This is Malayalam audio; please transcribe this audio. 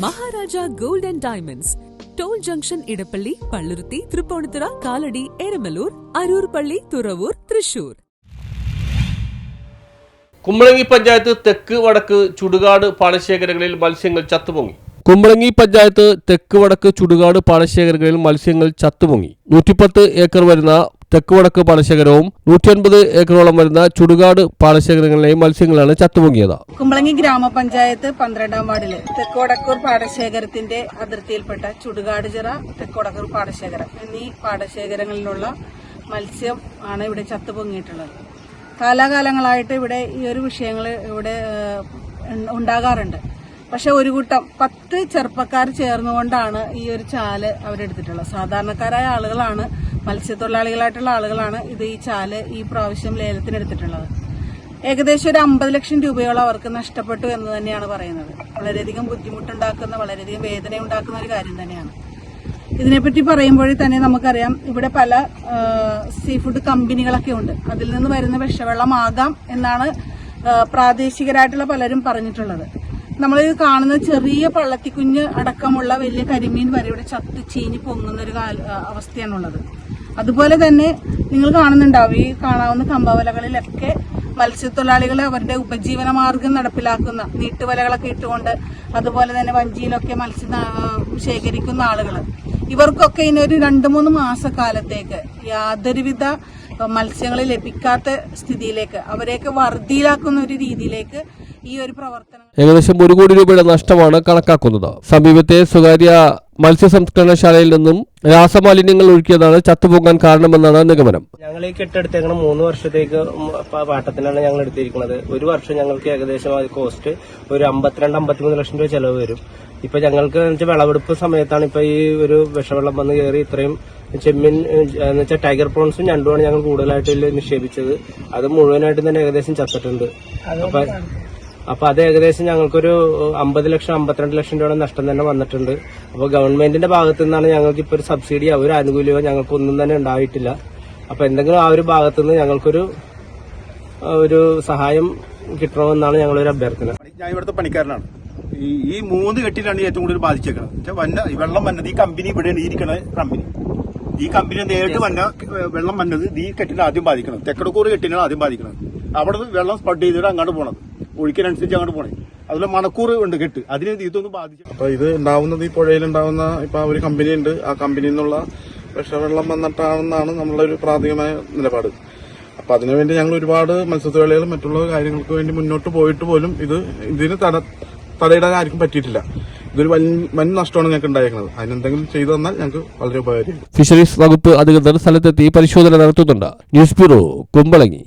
Maharaja Gold and Diamonds, toll junction, Edappally, Palluruthy, Tripunithura, Kalady, Eramalloor, Aroor പള്ളി, തുറവൂർ, തൃശൂർ. കുമ്പളങ്ങി പഞ്ചായത്ത് തെക്ക് വടക്ക് ചുടുകാട് പാടശേഖരങ്ങളിൽ മത്സ്യങ്ങൾ ചത്തുപൊങ്ങി. കുമ്പളങ്ങി പഞ്ചായത്ത് തെക്ക് വടക്ക് ചുടുകാട് പാടശേഖരങ്ങളിൽ മത്സ്യങ്ങൾ ചത്തുപൊങ്ങി. 110 ഏക്കർ വരുന്ന തെക്ക് വടക്ക് പാടശേഖരവും 150 ഏക്കറോളം വരുന്ന ചുടുകാട് പാടശേഖരങ്ങളിലെയും മത്സ്യങ്ങളാണ് ചത്തുപൊങ്ങിയത്. കുമ്പളങ്ങി ഗ്രാമപഞ്ചായത്ത് 12ാം വാർഡിലെ തെക്ക് വടക്കൂർ പാടശേഖരത്തിന്റെ അതിർത്തിയിൽപ്പെട്ട ചുടുകാട് ചിറ, തെക്ക് വടക്കൂർ പാടശേഖരം എന്നീ പാടശേഖരങ്ങളിലുള്ള മത്സ്യം ആണ് ഇവിടെ ചത്തുപൊങ്ങിയിട്ടുള്ളത്. കാലാകാലങ്ങളായിട്ട് ഇവിടെ ഈ ഒരു വിഷയങ്ങൾ ഇവിടെ ഉണ്ടാകാറുണ്ട്. പക്ഷെ ഒരു കൂട്ടം 10 ചെറുപ്പക്കാർ ചേർന്നുകൊണ്ടാണ് ഈ ഒരു ചാല് അവരെടുത്തിട്ടുള്ളത്. സാധാരണക്കാരായ ആളുകളാണ്, മത്സ്യത്തൊഴിലാളികളായിട്ടുള്ള ആളുകളാണ് ഈ ചാല് ഈ പ്രാവശ്യം ലേലത്തിനെടുത്തിട്ടുള്ളത്. ഏകദേശം ഒരു 50 ലക്ഷം രൂപയോളം അവർക്ക് നഷ്ടപ്പെട്ടു എന്ന് തന്നെയാണ് പറയുന്നത്. വളരെയധികം ബുദ്ധിമുട്ടുണ്ടാക്കുന്ന, വളരെയധികം വേദന ഉണ്ടാക്കുന്ന ഒരു കാര്യം തന്നെയാണ്. ഇതിനെപ്പറ്റി പറയുമ്പോൾ തന്നെ നമുക്കറിയാം, ഇവിടെ പല സീ ഫുഡ് കമ്പനികളൊക്കെ ഉണ്ട്. അതിൽ നിന്ന് വരുന്ന വിഷവെള്ളമാകാം എന്നാണ് പ്രാദേശികരായിട്ടുള്ള പലരും പറഞ്ഞിട്ടുള്ളത്. നമ്മൾ കാണുന്ന ചെറിയ പള്ളത്തിക്കുഞ്ഞ് അടക്കമുള്ള വലിയ കരിമീൻ വരെ ഇവിടെ ചത്ത് ചീഞ്ഞ് പൊങ്ങുന്ന ഒരു അവസ്ഥയാണുള്ളത്. അതുപോലെ തന്നെ നിങ്ങൾ കാണുന്നുണ്ടാവും, ഈ കാണാവുന്ന കമ്പവലകളിലൊക്കെ മത്സ്യത്തൊഴിലാളികൾ അവരുടെ ഉപജീവന മാർഗം നടപ്പിലാക്കുന്ന നീട്ടുവലകളൊക്കെ ഇട്ടുകൊണ്ട്, അതുപോലെ തന്നെ വഞ്ചിയിലൊക്കെ മത്സ്യം ശേഖരിക്കുന്ന ആളുകൾ, ഇവർക്കൊക്കെ ഇനി ഒരു 2-3 മാസക്കാലത്തേക്ക് യാതൊരുവിധ മത്സ്യങ്ങൾ ലഭിക്കാത്ത സ്ഥിതിയിലേക്ക്, അവരെയൊക്കെ വറുതിയിലാക്കുന്ന ഒരു രീതിയിലേക്ക് ഈ ഒരു പ്രവർത്തനം. ഏകദേശം 1 കോടി രൂപയുടെ നഷ്ടമാണ് കണക്കാക്കുന്നത്. സമീപത്തെ സ്വകാര്യ മത്സ്യ സംസ്കരണശാലയിൽ നിന്നും രാസമാലിന്യങ്ങൾ ഒഴുക്കിയതാണ് ചത്തുപൊങ്ങാൻ കാരണമെന്നാണ് നിഗമനം. ഞങ്ങൾ ഈ കെട്ടെടുത്തേക്കണം 3 വർഷത്തേക്ക് പാട്ടത്തിനാണ് ഞങ്ങൾ എടുത്തിരിക്കുന്നത്. ഒരു വർഷം ഞങ്ങൾക്ക് ഏകദേശം കോസ്റ്റ് ഒരു 52-53 ലക്ഷം രൂപ ചെലവ് വരും. ഇപ്പൊ ഞങ്ങൾക്ക് വിളവെടുപ്പ് സമയത്താണ് ഇപ്പൊ ഈ ഒരു വിഷവെള്ളം വന്ന് കയറി ഇത്രയും ചെമ്മീൻ എന്ന് വെച്ചാൽ ടൈഗർ പ്രോൺസും ഞണ്ടുമാണ് ഞങ്ങൾ കൂടുതലായിട്ട് നിക്ഷേപിച്ചത്. അത് മുഴുവനായിട്ട് തന്നെ ഏകദേശം ചത്തിട്ടുണ്ട്. അപ്പൊ അത് ഏകദേശം ഞങ്ങൾക്കൊരു 52 ലക്ഷം രൂപയുടെ നഷ്ടം തന്നെ വന്നിട്ടുണ്ട്. അപ്പൊ ഗവൺമെന്റിന്റെ ഭാഗത്തു നിന്നാണ് ഞങ്ങൾക്ക് ഇപ്പൊ ഒരു സബ്സിഡി, ഒരു ആനുകൂല്യമോ ഞങ്ങൾക്കൊന്നും തന്നെ ഉണ്ടായിട്ടില്ല. അപ്പൊ എന്തെങ്കിലും ആ ഒരു ഭാഗത്തു നിന്ന് ഞങ്ങൾക്കൊരു സഹായം കിട്ടണമെന്നാണ് ഞങ്ങളൊരു അഭ്യർത്ഥന. ഞാൻ ഇവിടുത്തെ പണിക്കാരനാണ്. ഈ 3 കെട്ടിലാണ് ഏറ്റവും കൂടുതൽ ബാധിച്ചേക്കുന്നത്. വെള്ളം വന്നത് ഈ കമ്പനി ഇവിടെയാണ് ഇരിക്കണ കമ്പനി. ഈ കമ്പനി നേരിട്ട് വെള്ളം വന്നത് ഈ കെട്ടിനെ ആദ്യം ബാധിക്കണം. തെക്കടക്കൂർ കെട്ടിനാണ് ആദ്യം ബാധിക്കുന്നത്. അവിടെ നിന്ന് വെള്ളം സ്പ്രെഡ് ചെയ്തിട്ട് അങ്ങോട്ട് പോണത്, ഒഴുക്കിനനുസരിച്ച് അങ്ങോട്ട് പോണേ. അതുപോലെ മണക്കൂർ ഉണ്ട് കെട്ട്, അതിനെ ഇതൊന്നും ബാധിച്ചു. അപ്പൊ ഇത് ഉണ്ടാവുന്നത് ഈ പുഴയിലുണ്ടാവുന്ന ഇപ്പൊ ഒരു കമ്പനി ഉണ്ട്, ആ കമ്പനിയിൽ നിന്നുള്ള വിഷവെള്ളം വന്നിട്ടാണെന്നാണ് നമ്മളുടെ ഒരു പ്രാഥമികമായ നിലപാട്. അപ്പൊ അതിനുവേണ്ടി ഞങ്ങൾ ഒരുപാട് മത്സ്യത്തൊഴിലാളികളും മറ്റുള്ള കാര്യങ്ങൾക്ക് വേണ്ടി മുന്നോട്ട് പോയിട്ട് പോലും ഇതിന് തടയിടാൻ ആർക്കും പറ്റിയിട്ടില്ല. ഇതൊരു വൻ നഷ്ടമാണ് ഞങ്ങൾക്ക് ഉണ്ടായിരിക്കുന്നത്. അതിനെന്തെങ്കിലും ചെയ്തു തന്നാൽ ഞങ്ങൾക്ക് വളരെ ഉപകാരമായിരിക്കും. ഫിഷറീസ് വകുപ്പ് അധികൃതർ സ്ഥലത്തെത്തി പരിശോധന നടത്തുന്നുണ്ട്. News bureau, Kumbalangi.